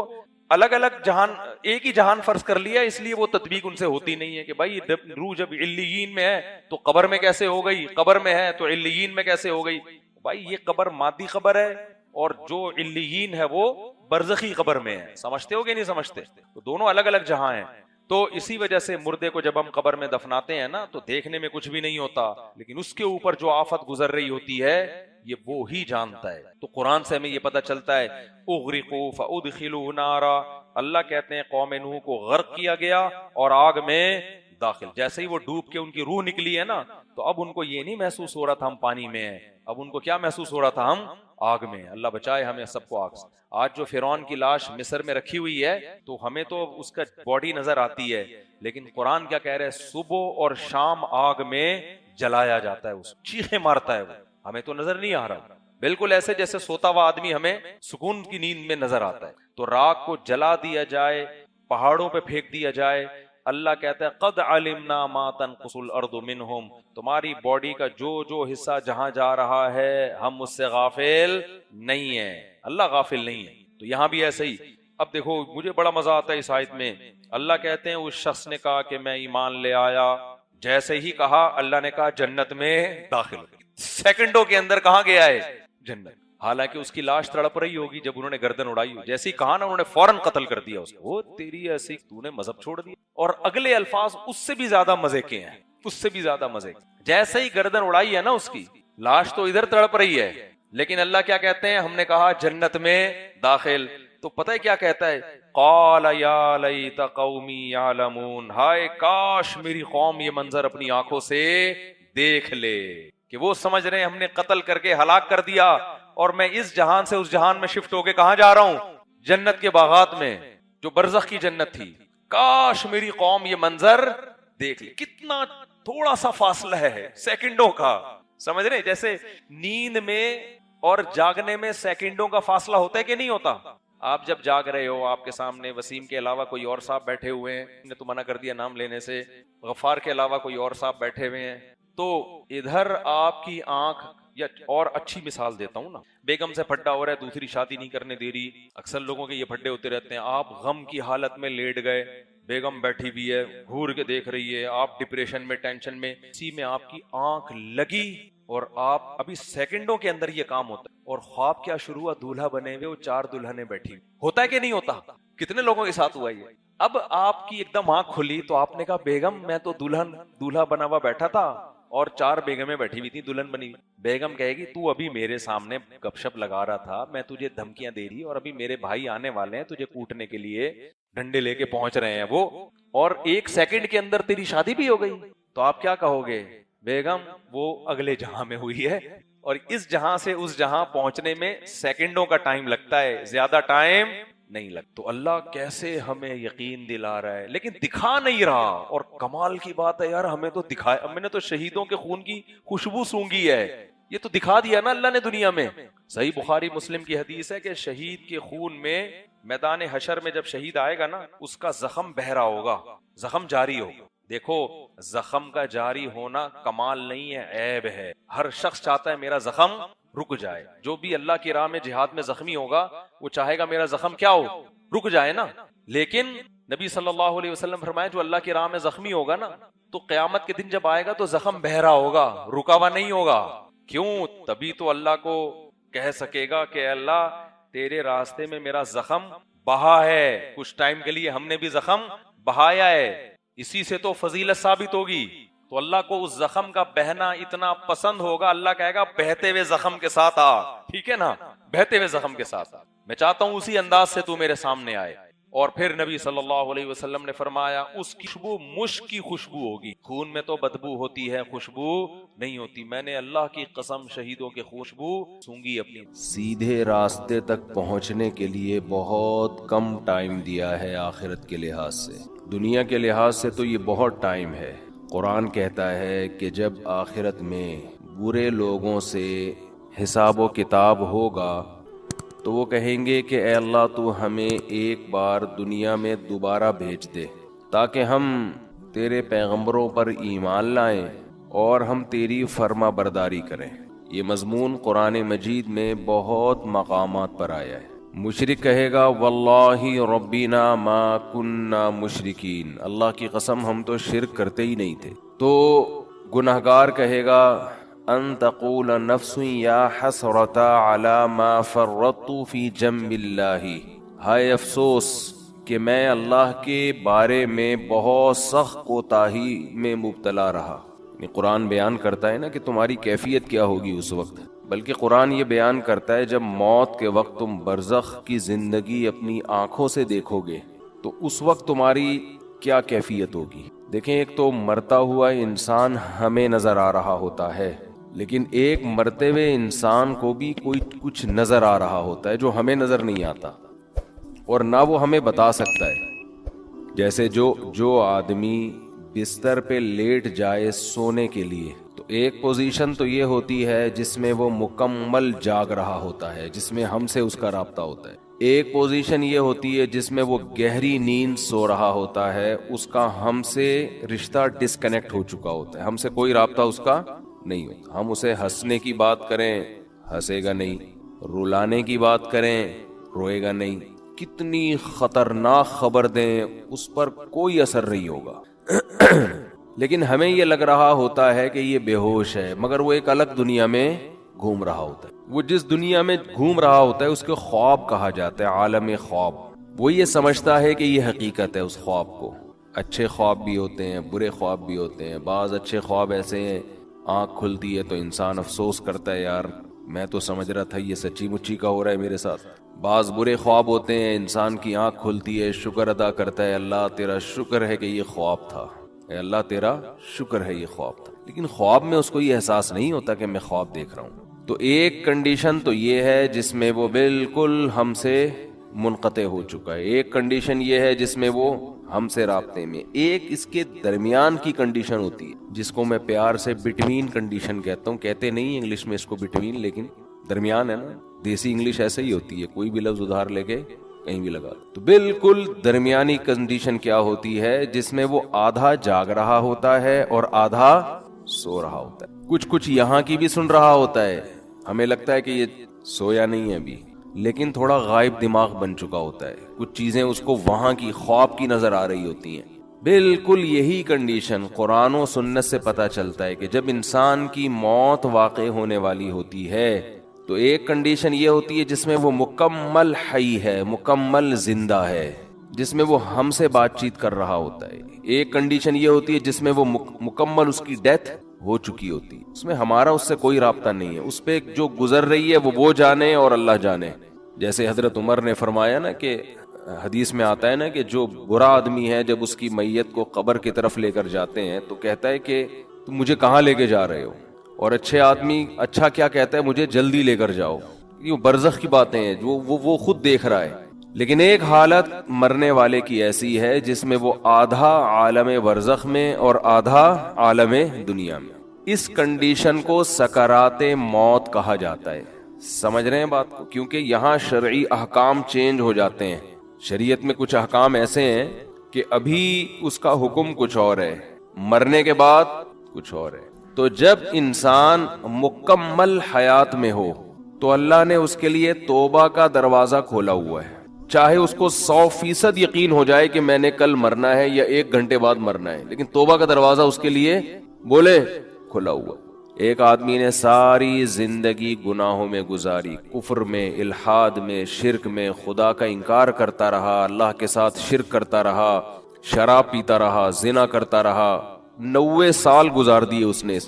الگ الگ جہان، ایک ہی جہان فرض کر لیا، اس لیے وہ تطبیق ان سے ہوتی نہیں ہے کہ بھائی روح جب علیین میں ہے تو قبر میں کیسے ہو گئی، قبر میں ہے تو علیین میں کیسے ہو گئی. بھائی یہ قبر مادی قبر ہے اور جو علیین ہے وہ برزخی قبر میں ہے. سمجھتے ہو کہ نہیں سمجھتے؟ تو دونوں الگ الگ جہاں ہیں. تو اسی وجہ سے مردے کو جب ہم قبر میں دفناتے ہیں نا تو دیکھنے میں کچھ بھی نہیں ہوتا، لیکن اس کے اوپر جو آفت گزر رہی ہوتی ہے یہ وہ ہی جانتا ہے۔ تو قرآن سے ہمیں یہ پتہ چلتا ہے اغرقوا فادخلوا نارا، اللہ کہتے ہیں قوم نوح کو غرق کیا گیا اور آگ میں داخل، جیسے ہی وہ ڈوب کے ان کی روح نکلی ہے نا تو اب ان کو یہ نہیں محسوس ہو رہا تھا ہم پانی میں ہیں، اب ان کو کیا محسوس ہو رہا تھا ہم آگ میں۔ اللہ بچائے ہمیں سب کو آگ سے۔ آج جو فرعون کی لاش مصر میں رکھی ہوئی ہے تو ہمیں تو اس کا باڈی نظر آتی ہے، لیکن قرآن کیا کہہ رہے ہے، صبح اور شام آگ میں جلایا جاتا ہے، اس چیخیں مارتا ہے وہ، ہمیں تو نظر نہیں آ رہا، بالکل ایسے جیسے سوتا ہوا آدمی ہمیں سکون کی نیند میں نظر آتا ہے۔ تو راک کو جلا دیا جائے، پہاڑوں پہ پھینک دیا جائے، اللہ کہتا ہے قد علمنا ما تنقص الارض منہم، تمہاری باڈی کا جو جو حصہ جہاں جا رہا ہے ہم اس سے غافل نہیں ہیں، اللہ غافل نہیں ہے۔ تو یہاں بھی ایسے ہی، اب دیکھو مجھے بڑا مزہ آتا ہے اس آیت میں، اللہ کہتے ہیں اس شخص نے کہا کہ میں ایمان لے آیا، جیسے ہی کہا اللہ نے کہا جنت میں داخل ہو، سیکنڈوں کے اندر کہاں گیا ہے جنت، حالانکہ اس کی لاش تڑپ رہی ہوگی جب انہوں نے گردن اڑائی ہو، جیسے ہی کہا نا انہوں نے فوراً قتل کر دیا اس کو، وہ تیری ایسی تو نے مذہب چھوڑ دیا۔ اور اگلے الفاظ اس سے بھی زیادہ مزے کے ہیں، اس سے بھی زیادہ مزے کے، جیسے ہی گردن اڑائی ہے نا اس کی، لاش تو ادھر تڑپ رہی ہے لیکن اللہ کیا کہتے ہیں، ہم نے کہا جنت میں داخل، تو پتہ ہے کیا کہتا ہے، قال یا لیت قومی یعلمون، ہائے کاش میری قوم یہ منظر اپنی آنکھوں سے دیکھ لے، کہ وہ سمجھ رہے ہیں ہم نے قتل کر کے ہلاک کر دیا اور میں اس جہان سے اس جہان میں شفٹ ہو کے کہاں جا رہا ہوں، جنت کے باغات میں جو برزخ کی جنت تھی، کاش میری قوم یہ منظر دیکھ لے۔ کتنا تھوڑا سا فاصلہ ہے سیکنڈوں کا، سمجھ رہے ہیں، جیسے نیند میں اور جاگنے میں سیکنڈوں کا فاصلہ ہوتا ہے کہ نہیں ہوتا؟ آپ جب جاگ رہے ہو آپ کے سامنے وسیم کے علاوہ کوئی اور صاحب بیٹھے ہوئے ہیں، نے تو منع کر دیا نام لینے سے، غفار کے علاوہ کوئی اور صاحب بیٹھے ہوئے ہیں، تو ادھر آپ کی آنکھ، یا اور اچھی مثال دیتا ہوں نا، بیگم سے پھڈا ہو رہا ہے، دوسری شادی نہیں کرنے دے رہی، اکثر لوگوں کے یہ پھڈے ہوتے رہتے ہیں، آپ غم کی حالت میں لیٹ گئے، بیگم بیٹھی ہوئی ہے گھور کے دیکھ رہی ہے، آپ ڈپریشن میں ٹینشن میں، اسی میں آپ کی آنکھ لگی اور آپ ابھی سیکنڈوں کے اندر یہ کام ہوتا ہے، اور خواب کیا شروع ہوا، دولہا بنے ہوئے وہ 4 دلہنیں بیٹھی، ہوتا ہے کہ نہیں ہوتا؟ کتنے لوگوں کے ساتھ ہوا یہ؟ اب آپ کی ایک دم آنکھ کھلی تو آپ نے کہا بیگم میں تو دولہا بنا ہوا بیٹھا تھا اور 4 بیگمیں بیٹھی ہوئی تھی دلہن بنی، بیگم کہے گی تو ابھی میرے سامنے گپ شپ لگا رہا تھا، میں تجھے دھمکیاں دے رہی اور ابھی میرے بھائی آنے والے ہیں تجھے کوٹنے کے لیے، ڈنڈے لے کے پہنچ رہے ہیں وہ، اور 1 سیکنڈ کے اندر تیری شادی بھی ہو گئی، تو آپ کیا کہو گے؟ بیگم وہ اگلے جہاں میں ہوئی ہے اور اس جہاں سے اس جہاں پہنچنے میں سیکنڈوں کا ٹائم لگتا ہے، زیادہ ٹائم نہیں لگتا۔ تو اللہ کیسے ہمیں یقین دلا رہا ہے لیکن دکھا نہیں رہا، اور کمال کی بات ہے یار، ہمیں تو دکھایا، میں نے تو شہیدوں کے خون کی خوشبو سونگھی ہے، یہ تو دکھا دیا نا اللہ نے دنیا میں۔ صحیح بخاری مسلم کی حدیث ہے کہ شہید کے خون میں میدان حشر میں جب شہید آئے گا نا اس کا زخم بہ رہا ہوگا، زخم جاری ہوگا۔ دیکھو زخم کا جاری ہونا کمال نہیں ہے، عیب ہے، ہر شخص چاہتا ہے میرا زخم رک جائے، جو بھی اللہ کی راہ میں جہاد میں زخمی ہوگا وہ چاہے گا میرا زخم کیا ہو، رک جائے نا، لیکن نبی صلی اللہ علیہ وسلم فرمایا جو اللہ کی راہ میں زخمی ہوگا نا تو قیامت کے دن جب آئے گا تو زخم بہ رہا ہوگا، رکا ہوا نہیں ہوگا، کیوں؟ تبھی تو اللہ کو کہہ سکے گا کہ اللہ تیرے راستے میں میرا زخم بہا ہے، کچھ ٹائم کے لیے ہم نے بھی زخم بہایا ہے، اسی سے تو فضیلت ثابت ہوگی۔ تو اللہ کو اس زخم کا بہنا اتنا پسند ہوگا، اللہ کہے گا بہتے ہوئے زخم کے ساتھ آ، ٹھیک ہے نا، بہتے ہوئے زخم کے ساتھ آ، میں چاہتا ہوں اسی انداز سے تو میرے سامنے آئے۔ اور پھر نبی صلی اللہ علیہ وسلم نے فرمایا اس کی خوشبو مشک کی خوشبو ہوگی، خون میں تو بدبو ہوتی ہے خوشبو نہیں ہوتی، میں نے اللہ کی قسم شہیدوں کی خوشبو سونگی اپنی۔ سیدھے راستے تک پہنچنے کے لیے بہت کم ٹائم دیا ہے آخرت کے لحاظ سے، دنیا کے لحاظ سے تو یہ بہت ٹائم ہے۔ قرآن کہتا ہے کہ جب آخرت میں برے لوگوں سے حساب و کتاب ہوگا تو وہ کہیں گے کہ اے اللہ تو ہمیں ایک بار دنیا میں دوبارہ بھیج دے تاکہ ہم تیرے پیغمبروں پر ایمان لائیں اور ہم تیری فرما برداری کریں۔ یہ مضمون قرآن مجید میں بہت مقامات پر آیا ہے۔ مشرک کہے گا واللہ ربنا ما کننا مشرکین، اللہ کی قسم ہم تو شرک کرتے ہی نہیں تھے۔ تو گنہگار کہے گا ان تقول نفس یا حسرتا علی ما فرطت فی جنب اللہ، ہائے افسوس کہ میں اللہ کے بارے میں بہت سخت کوتاہی میں مبتلا رہا. قرآن بیان کرتا ہے نا کہ تمہاری کیفیت کیا ہوگی اس وقت، بلکہ قرآن یہ بیان کرتا ہے جب موت کے وقت تم برزخ کی زندگی اپنی آنکھوں سے دیکھو گے تو اس وقت تمہاری کیا کیفیت ہوگی. دیکھیں، ایک تو مرتا ہوا انسان ہمیں نظر آ رہا ہوتا ہے، لیکن ایک مرتے ہوئے انسان کو بھی کوئی کچھ نظر آ رہا ہوتا ہے جو ہمیں نظر نہیں آتا اور نہ وہ ہمیں بتا سکتا ہے. جیسے جو آدمی بستر پہ لیٹ جائے سونے کے لیے، تو ایک پوزیشن تو یہ ہوتی ہے جس میں وہ مکمل جاگ رہا ہوتا ہے، جس میں ہم سے اس کا رابطہ ہوتا ہے. ایک پوزیشن یہ ہوتی ہے جس میں وہ گہری نیند سو رہا ہوتا ہے، اس کا ہم سے رشتہ ڈسکنیکٹ ہو چکا ہوتا ہے، ہم سے کوئی رابطہ اس کا نہیں ہوتا. ہم اسے ہنسنے کی بات کریں ہنسے گا نہیں، رلانے کی بات کریں روئے گا نہیں، کتنی خطرناک خبر دیں اس پر کوئی اثر نہیں ہوگا. لیکن ہمیں یہ لگ رہا ہوتا ہے کہ یہ بے ہوش ہے، مگر وہ ایک الگ دنیا میں گھوم رہا ہوتا ہے. وہ جس دنیا میں گھوم رہا ہوتا ہے اس کے خواب کہا جاتا ہے، عالم خواب. وہ یہ سمجھتا ہے کہ یہ حقیقت ہے اس خواب کو. اچھے خواب بھی ہوتے ہیں، برے خواب بھی ہوتے ہیں. بعض اچھے خواب ایسے ہیں آنکھ کھلتی ہے تو انسان افسوس کرتا ہے، یار میں تو سمجھ رہا تھا یہ سچی مچی کا ہو رہا ہے میرے ساتھ. بعض برے خواب ہوتے ہیں، انسان کی آنکھ کھلتی ہے، شکر ادا کرتا ہے، اللہ تیرا شکر ہے کہ یہ خواب تھا، اے اللہ تیرا شکر ہے یہ خواب تھا. لیکن خواب میں اس کو یہ احساس نہیں ہوتا کہ میں خواب دیکھ رہا ہوں. تو ایک کنڈیشن تو یہ ہے جس میں وہ بالکل ہم سے منقطع ہو چکا ہے. ایک کنڈیشن یہ ہے جس میں وہ ہم سے رابطے میں. ایک اس کے درمیان کی کنڈیشن ہوتی ہے جس کو میں پیار سے بٹوین کنڈیشن کہتا ہوں. کہتے نہیں انگلش میں اس کو بٹوین، لیکن درمیان ہے نا. دیسی انگلش ایسے ہی ہوتی ہے، کوئی بھی لفظ ادھار لے کے کہیں بھی لگا. تو بالکل درمیانی کنڈیشن کیا ہوتی ہے جس میں وہ آدھا جاگ رہا ہوتا ہے اور آدھا سو رہا ہوتا ہے. کچھ یہاں کی بھی سن رہا ہوتا ہے، ہمیں لگتا ہے کہ یہ سویا نہیں ہے ابھی، لیکن تھوڑا غائب دماغ بن چکا ہوتا ہے. کچھ چیزیں اس کو وہاں کی خواب کی نظر آ رہی ہوتی ہیں. بالکل یہی کنڈیشن قرآن و سنت سے پتہ چلتا ہے کہ جب انسان کی موت واقع ہونے والی ہوتی ہے تو ایک کنڈیشن یہ ہوتی ہے جس میں وہ مکمل حی ہے، مکمل زندہ ہے، جس میں وہ ہم سے بات چیت کر رہا ہوتا ہے. ایک کنڈیشن یہ ہوتی ہے جس میں وہ مکمل اس کی ڈیتھ ہو چکی ہوتی ہے، اس میں ہمارا اس سے کوئی رابطہ نہیں ہے. اس پہ جو گزر رہی ہے وہ جانے اور اللہ جانے. جیسے حضرت عمر نے فرمایا نا کہ حدیث میں آتا ہے نا کہ جو برا آدمی ہے جب اس کی میت کو قبر کی طرف لے کر جاتے ہیں تو کہتا ہے کہ تم مجھے کہاں لے کے جا رہے ہو، اور اچھے آدمی اچھا کیا کہتا ہے، مجھے جلدی لے کر جاؤ. یہ برزخ کی باتیں ہیں جو وہ خود دیکھ رہا ہے. لیکن ایک حالت مرنے والے کی ایسی ہے جس میں وہ آدھا عالم برزخ میں اور آدھا عالم دنیا میں. اس کنڈیشن کو سکرات موت کہا جاتا ہے. سمجھ رہے ہیں بات کو؟ کیونکہ یہاں شرعی احکام چینج ہو جاتے ہیں. شریعت میں کچھ احکام ایسے ہیں کہ ابھی اس کا حکم کچھ اور ہے، مرنے کے بعد کچھ اور ہے. تو جب انسان مکمل حیات میں ہو تو اللہ نے اس کے لیے توبہ کا دروازہ کھولا ہوا ہے. چاہے اس کو 100% یقین ہو جائے کہ میں نے کل مرنا ہے یا 1 گھنٹے بعد مرنا ہے، لیکن توبہ کا دروازہ اس کے لیے بولے کھلا ہوا. ایک آدمی نے ساری زندگی گناہوں میں گزاری، کفر میں، الحاد میں، شرک میں، خدا کا انکار کرتا رہا، اللہ کے ساتھ شرک کرتا رہا، شراب پیتا رہا، زنا کرتا رہا. 90 سال گزار دیے اس نے.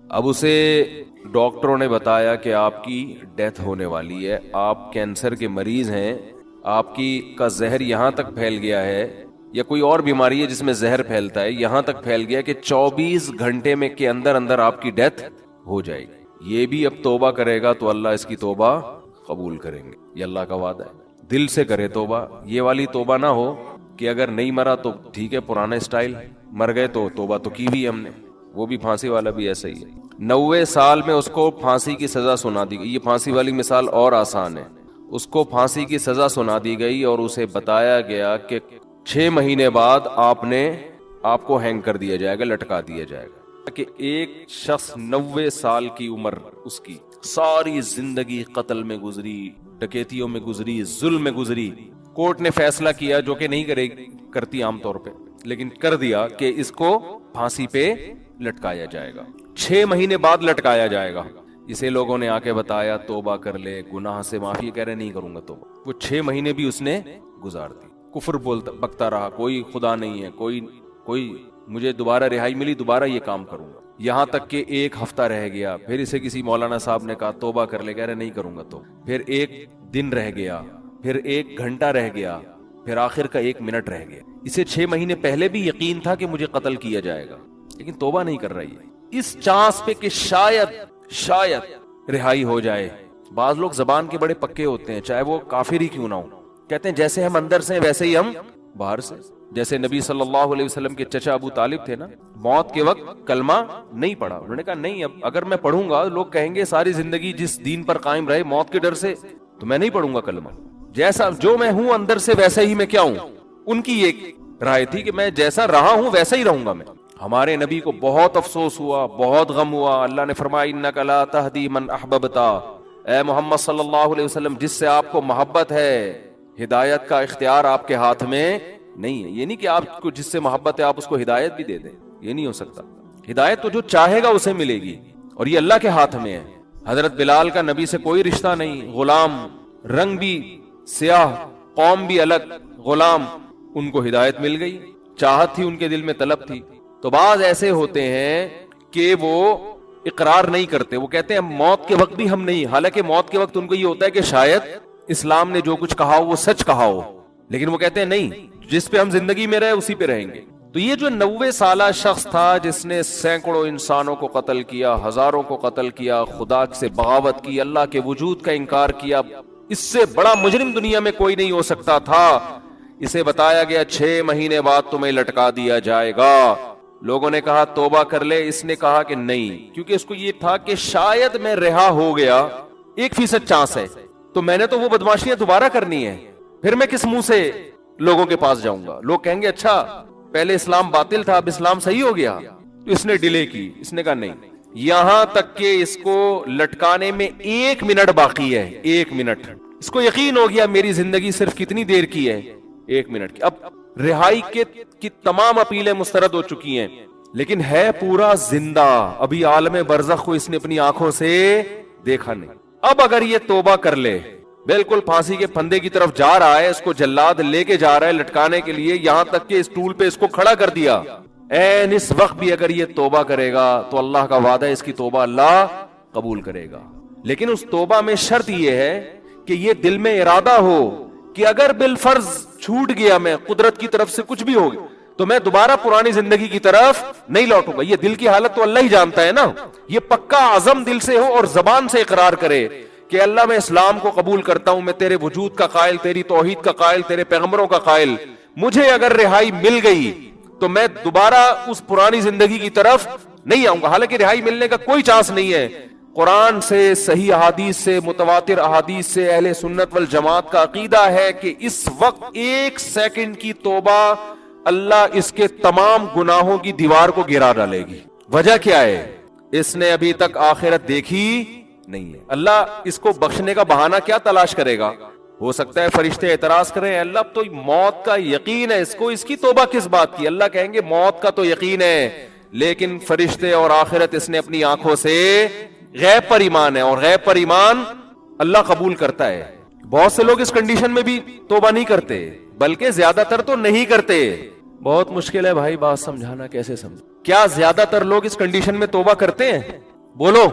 اب اسے ڈاکٹروں نے بتایا کہ آپ کی ڈیتھ ہونے والی ہے، آپ کینسر کے مریض ہیں، آپ کا زہر یہاں تک پھیل گیا ہے، یا کوئی اور بیماری ہے جس میں زہر پھیلتا ہے، یہاں تک پھیل گیا کہ 24 گھنٹے میں کے اندر آپ کی ڈیتھ ہو جائے گی. یہ بھی اب توبہ کرے گا تو اللہ اس کی توبہ قبول کریں گے. یہ اللہ کا وعدہ ہے. دل سے کرے توبہ. یہ والی توبہ نہ ہو کہ اگر نہیں مرا تو ٹھیک ہے پرانا اسٹائل، مر گئے تو توبہ تو کی بھی ہم نے. وہ بھی پھانسی والا بھی ایسا ہی ہے. 90 سال میں اس کو پھانسی کی سزا سنا دی گئی. یہ پھانسی والی مثال اور آسان ہے. اس کو پھانسی کی سزا سنا دی گئی اور اسے بتایا گیا کہ 6 مہینے بعد آپ کو ہینگ کر دیا جائے گا، لٹکا دیا جائے گا. کہ ایک شخص 90 سال کی عمر، اس کی ساری زندگی قتل میں گزری، ڈکیتیوں میں گزری، ظلم میں گزری. کورٹ نے فیصلہ کیا جو کہ نہیں کرتی عام طور پہ، لیکن کر دیا کہ اس کو پھانسی پہ لٹکایا جائے گا. 6 مہینے بعد لٹکایا جائے گا. اسے لوگوں نے آ کے بتایا توبہ کر لے، گناہ سے معافی. کہہ رہے نہیں کروں گا توبہ. وہ 6 مہینے بھی اس نے گزار دی. کفر بکتا رہا, کوئی خدا نہیں ہے, کوئی مجھے دوبارہ رہائی ملی دوبارہ یہ کام کروں گا. یہاں تک کہ ایک ہفتہ رہ گیا, پھر اسے کسی مولانا صاحب نے کہا توبہ کر لے, کہہ رہے نہیں کروں گا. تو پھر ایک دن رہ گیا, پھر 1 گھنٹہ رہ گیا, پھر آخر کا 1 منٹ رہ گیا. اسے 6 مہینے پہلے بھی یقین تھا کہ مجھے قتل کیا جائے گا, لیکن توبہ نہیں کر رہی ہے اس چانس پہ کہ شاید رہائی ہو جائے. بعض لوگ زبان کے بڑے پکے ہوتے ہیں, چاہے وہ کافر ہی کیوں نہ ہو, کہتے ہیں جیسے ہم اندر سے ویسے ہی ہم باہر سے. جیسے نبی صلی اللہ علیہ وسلم کے چچا ابو طالب تھے نا, موت کے وقت کلمہ نہیں پڑھا. انہوں نے کہا نہیں, اب اگر میں پڑھوں گا لوگ کہیں گے ساری زندگی جس دین پر قائم رہے موت کے ڈر سے, تو میں نہیں پڑھوں گا کلمہ. جیسا جو میں ہوں اندر سے ویسا ہی میں کیا ہوں. ان کی ایک رائے تھی کہ میں جیسا رہا ہوں ویسا ہی رہوں گا میں. ہمارے نبی کو بہت افسوس ہوا, بہت غم ہوا. اللہ نے فرمایا انک لا تہدی من احببت, اے محمد صلی اللہ علیہ وسلم جس سے آپ کو محبت ہے, ہدایت کا اختیار آپ کے ہاتھ میں نہیں ہے. یہ نہیں کہ آپ کو جس سے محبت ہے آپ اس کو ہدایت بھی دے دیں, یہ نہیں ہو سکتا. ہدایت تو جو چاہے گا اسے ملے گی, اور یہ اللہ کے ہاتھ میں ہے. حضرت بلال کا نبی سے کوئی رشتہ نہیں, غلام, رنگ بھی سیاہ, قوم بھی الگ, غلام. ان کو ہدایت مل گئی, چاہت تھی ان کے دل میں, طلب تھی. تو بعض ایسے ہوتے ہیں کہ وہ اقرار نہیں کرتے, وہ کہتے ہیں موت کے وقت بھی ہم نہیں, حالانکہ موت کے وقت ان کو یہ ہوتا ہے کہ شاید اسلام نے جو کچھ کہا ہو وہ سچ کہا ہو, لیکن وہ کہتے ہیں نہیں, جس پہ ہم زندگی میں رہے اسی پہ رہیں گے. تو یہ جو 90 سالہ شخص تھا جس نے سینکڑوں انسانوں کو قتل کیا, ہزاروں کو قتل کیا, خدا سے بغاوت کی, اللہ کے وجود کا انکار کیا, اس سے بڑا مجرم دنیا میں کوئی نہیں ہو سکتا تھا. اسے بتایا گیا 6 مہینے بعد تمہیں لٹکا دیا جائے گا. لوگوں نے کہا توبہ کر لے, اس نے کہا کہ نہیں, کیونکہ اس کو یہ تھا کہ شاید میں رہا ہو گیا, 1% چانس ہے, تو میں نے تو وہ بدماشیاں دوبارہ کرنی ہے, پھر میں کس منہ سے لوگوں کے پاس جاؤں گا. لوگ کہیں گے اچھا پہلے اسلام باطل تھا اب اسلام صحیح ہو گیا. تو اس نے ڈیلے کی, اس نے کہا نہیں, یہاں تک کہ اس کو لٹکانے میں 1 منٹ باقی ہے, 1 منٹ. اس کو یقین ہو گیا میری زندگی صرف کتنی دیر کی ہے, 1 منٹ کی. اب رہائی کی تمام اپیلیں مسترد ہو چکی ہیں, لیکن ہے پورا زندہ, ابھی عالم برزخ کو اس نے اپنی آنکھوں سے دیکھا نہیں. اب اگر یہ توبہ کر لے, بالکل پھانسی کے پھندے کی طرف جا رہا ہے, اس کو جلاد لے کے جا رہا ہے لٹکانے کے لیے, یہاں تک کہ اسٹول پہ اس کو کھڑا کر دیا, این اس وقت بھی اگر یہ توبہ کرے گا تو اللہ کا وعدہ ہے اس کی توبہ اللہ قبول کرے گا. لیکن اس توبہ میں شرط یہ ہے کہ یہ دل میں ارادہ ہو کہ اگر بالفرض چھوٹ گیا, میں قدرت کی طرف سے کچھ بھی ہوگا, تو میں دوبارہ پرانی زندگی کی طرف نہیں لوٹوں گا. یہ دل کی حالت تو اللہ ہی جانتا ہے نا. یہ پکا عزم دل سے ہو اور زبان سے اقرار کرے کہ اللہ میں اسلام کو قبول کرتا ہوں, میں تیرے وجود کا قائل, تیری توحید کا قائل, تیرے پیغمبروں کا قائل, مجھے اگر رہائی مل گئی تو میں دوبارہ اس پرانی زندگی کی طرف نہیں آؤں گا. حالانکہ رہائی ملنے کا کوئی چانس نہیں ہے. قرآن سے, صحیح احادیث سے, متواتر احادیث سے اہل سنت والجماعت کا عقیدہ ہے کہ اس وقت 1 سیکنڈ کی توبہ اللہ اس کے تمام گناہوں کی دیوار کو گرا ڈالے گی. وجہ کیا ہے؟ اس نے ابھی تک آخرت دیکھی نہیں ہے. اللہ اس کو بخشنے کا بہانہ کیا تلاش کرے گا؟ ہو سکتا ہے فرشتے اعتراض کریں, اللہ اب تو موت کا یقین ہے اس کو, اس کی توبہ کس بات کی؟ اللہ کہیں گے موت کا تو یقین ہے, لیکن فرشتے اور آخرت اس نے اپنی آنکھوں سے غیب پر ایمان ہے, اور غیب پر ایمان اللہ قبول کرتا ہے. بہت سے لوگ اس کنڈیشن میں بھی توبہ نہیں کرتے, بلکہ زیادہ تر تو نہیں کرتے. بہت مشکل ہے بھائی بات سمجھانا, کیسے سمجھ. کیا زیادہ تر لوگ اس کنڈیشن میں توبہ کرتے ہیں؟ بولو.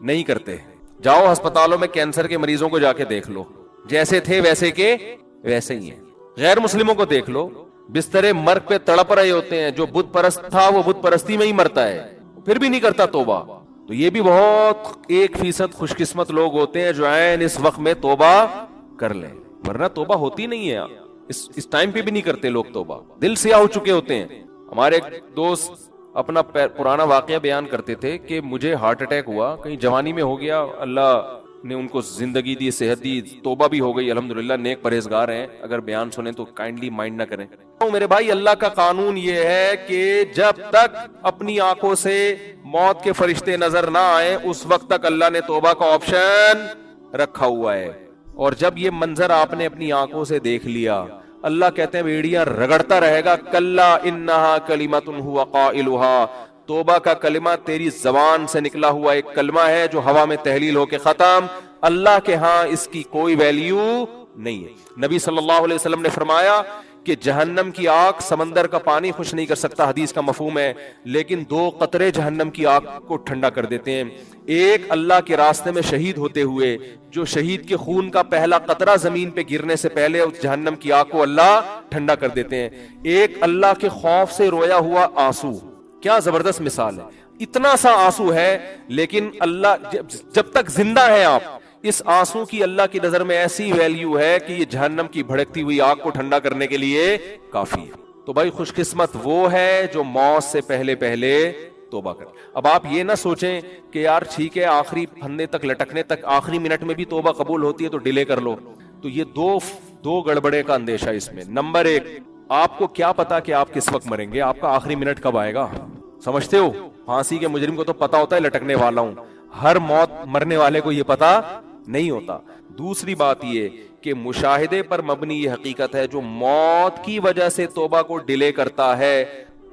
نہیں کرتے. جاؤ ہسپتالوں میں کینسر کے مریضوں کو جا کے دیکھ لو, جیسے تھے ویسے کے ویسے ہی ہیں. غیر مسلموں کو دیکھ لو, بسترے مرگ پہ تڑپ رہے ہوتے ہیں. جو بت پرست تھا وہ بت پرستی میں ہی مرتا ہے, پھر بھی نہیں کرتا توبہ. تو یہ بھی بہت 1% خوش قسمت لوگ ہوتے ہیں جو عین اس وقت میں توبہ کر لیں, ورنہ توبہ ہوتی نہیں ہے. اس ٹائم پہ بھی نہیں کرتے لوگ توبہ, دل سیاہ ہو چکے ہوتے ہیں. ہمارے ایک دوست اپنا پرانا واقعہ بیان کرتے تھے کہ مجھے ہارٹ اٹیک ہوا, کہیں جوانی میں ہو گیا, اللہ نے ان کو زندگی دی, صحت دی, توبہ بھی ہو گئی الحمدللہ, نیک پرہیزگار ہیں. اگر بیان سنیں تو کائنڈلی مائنڈ نہ کریں. میرے بھائی, اللہ کا قانون یہ ہے کہ جب تک اپنی آنکھوں سے موت کے فرشتے نظر نہ آئے اس وقت تک اللہ نے توبہ کا آپشن رکھا ہوا ہے. اور جب یہ منظر آپ نے اپنی آنکھوں سے دیکھ لیا, اللہ کہتے ہیں بیڑیاں رگڑتا رہے گا, کلا انہا کلمۃ ہوا قائلھا, توبہ کا کلمہ تیری زبان سے نکلا ہوا ایک کلمہ ہے جو ہوا میں تحلیل ہو کے ختم. اللہ کے ہاں اس کی کوئی ویلیو نہیں ہے. نبی صلی اللہ علیہ وسلم نے فرمایا کہ جہنم کی آگ سمندر کا پانی خوش نہیں کر سکتا، حدیث کا مفہوم ہے، لیکن 2 قطرے جہنم کی آگ کو ٹھنڈا کر دیتے ہیں۔ ایک اللہ کے راستے میں شہید ہوتے ہوئے، جو شہید کے خون کا پہلا قطرہ زمین پہ گرنے سے پہلے اس جہنم کی آگ کو اللہ ٹھنڈا کر دیتے ہیں۔ ایک اللہ کے خوف سے رویا ہوا آنسو، کیا زبردست مثال ہے، اتنا سا آنسو ہے لیکن اللہ جب تک زندہ ہیں آپ، اس آنسو کی اللہ کی نظر میں ایسی ویلیو ہے کہ یہ جہنم کی بھڑکتی ہوئی آگ کو ٹھنڈا کرنے کے لیے کافی ہے۔ تو بھائی خوش قسمت وہ ہے جو موت سے پہلے پہلے توبہ کرے۔ اب آپ یہ نہ سوچیں کہ یار ٹھیک ہے آخری پھندے تک لٹکنے تک آخری منٹ میں بھی توبہ قبول ہوتی ہے تو ڈیلے کر لو، تو یہ دو گڑبڑے کا اندیشہ اس میں۔ نمبر 1، آپ کو کیا پتا کہ آپ کس وقت مریں گے، آپ کا آخری منٹ کب آئے گا؟ سمجھتے ہو؟ پھانسی کے مجرم کو تو پتا ہوتا ہے لٹکنے والا ہوں، ہر موت مرنے والے کو یہ پتا نہیں ہوتا۔ دوسری بات یہ کہ مشاہدے پر مبنی یہ حقیقت ہے، جو موت کی وجہ سے توبہ کو ڈیلے کرتا ہے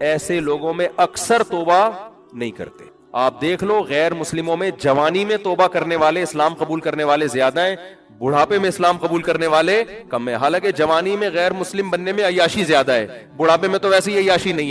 ایسے لوگوں میں اکثر توبہ نہیں کرتے۔ آپ دیکھ لو غیر مسلموں میں جوانی میں توبہ کرنے والے، اسلام قبول کرنے والے زیادہ ہیں، بڑھاپے میں اسلام قبول کرنے والے کم ہیں۔ حالانکہ جوانی میں غیر مسلم بننے میں عیاشی زیادہ ہے، بڑھاپے میں تو ویسے ہی عیاشی نہیں ہے۔